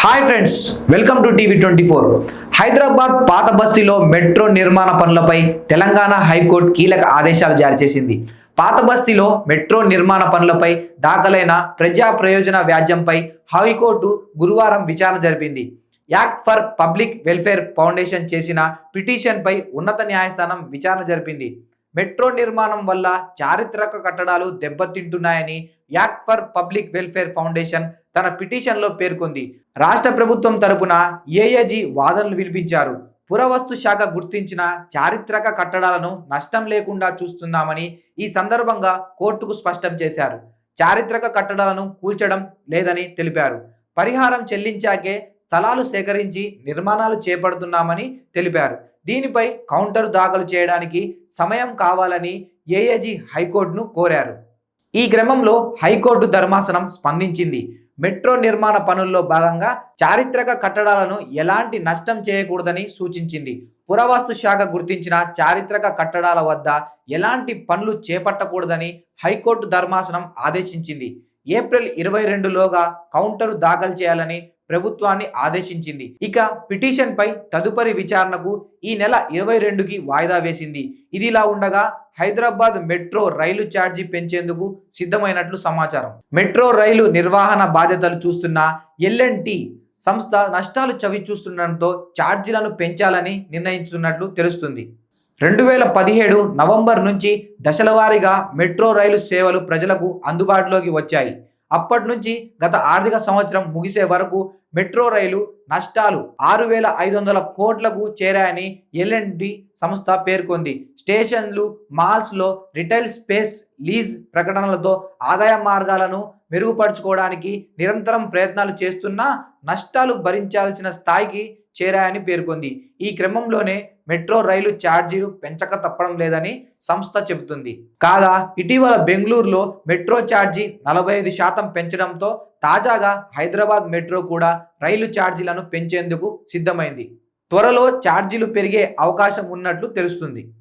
Hi friends, welcome to TV 24. Hyderabad పాత బస్తీలో metro నిర్మాణ పనులపై తెలంగాణ హైకోర్టు కీలక ఆదేశాలు జారీ చేసింది. పాత బస్తీలో మెట్రో నిర్మాణ పనులపై దాఖలైన ప్రజా ప్రయోజన వ్యాజ్యంపై హైకోర్టు గురువారం విచారణ జరిపింది. Act for public welfare foundation చేసిన పిటిషన్పై ఉన్నత న్యాయస్థానం విచారణ జరిపింది. మెట్రో నిర్మాణం వల్ల చారిత్రక కట్టడాలు దెబ్బతింటున్నాయని act for public welfare foundation తన పిటిషన్లో పేర్కొంది. రాష్ట్ర ప్రభుత్వం తరపున ఏఏజీ వాదనలు వినిపించారు. పురావస్తు శాఖ గుర్తించిన చారిత్రక కట్టడాలను నష్టం లేకుండా చూస్తున్నామని ఈ సందర్భంగా కోర్టుకు స్పష్టం చేశారు. చారిత్రక కట్టడాలను కూల్చడం లేదని తెలిపారు. పరిహారం చెల్లించాకే స్థలాలు సేకరించి నిర్మాణాలు చేపడుతున్నామని తెలిపారు. దీనిపై కౌంటర్ దాఖలు చేయడానికి సమయం కావాలని ఏఏజీ హైకోర్టును కోరారు. ఈ క్రమంలో హైకోర్టు ధర్మాసనం స్పందించింది. మెట్రో నిర్మాణ పనుల్లో భాగంగా చారిత్రక కట్టడాలను ఎలాంటి నష్టం చేయకూడదని సూచించింది. పురావస్తు శాఖ గుర్తించిన చారిత్రక కట్టడాల వద్ద ఎలాంటి పనులు చేపట్టకూడదని హైకోర్టు ధర్మాసనం ఆదేశించింది. ఏప్రిల్ 22లోగా కౌంటరు దాఖలు చేయాలని ప్రభుత్వాన్ని ఆదేశించింది. ఇక పిటిషన్ పై తదుపరి విచారణకు ఈ నెల 22కి వాయిదా వేసింది. ఇదిలా ఉండగా హైదరాబాద్ మెట్రో రైలు ఛార్జీ పెంచేందుకు సిద్ధమైనట్లు సమాచారం. మెట్రో రైలు నిర్వహణ బాధ్యతలు చూస్తున్న ఎల్&టీ సంస్థ నష్టాలు చవిచూస్తుండటంతో ఛార్జీలను పెంచాలని నిర్ణయించున్నట్లు తెలుస్తుంది. 2017 నవంబర్ నుంచి దశలవారీగా మెట్రో రైలు సేవలు ప్రజలకు అందుబాటులోకి వచ్చాయి. అప్పటి నుంచి గత ఆర్థిక సంవత్సరం ముగిసే వరకు మెట్రో రైలు నష్టాలు 6,500 కోట్లకు చేరాయని ఎల్&టీ సంస్థ పేర్కొంది. స్టేషన్లు, మాల్స్లో రిటైల్ స్పేస్ లీజ్ ప్రకటనలతో ఆదాయ మార్గాలను మెరుగుపరుచుకోవడానికి నిరంతరం ప్రయత్నాలు చేస్తున్నా నష్టాలు భరించాల్సిన స్థాయికి చేరాయని పేర్కొంది. ఈ క్రమంలోనే మెట్రో రైలు ఛార్జీలు పెంచక తప్పడం లేదని సంస్థ చెబుతుంది. కాగా ఇటీవల బెంగళూరులో మెట్రో ఛార్జీ 45% పెంచడంతో తాజాగా హైదరాబాద్ మెట్రో కూడా రైలు ఛార్జీలను పెంచేందుకు సిద్ధమైంది. త్వరలో ఛార్జీలు పెరిగే అవకాశం ఉన్నట్లు తెలుస్తుంది.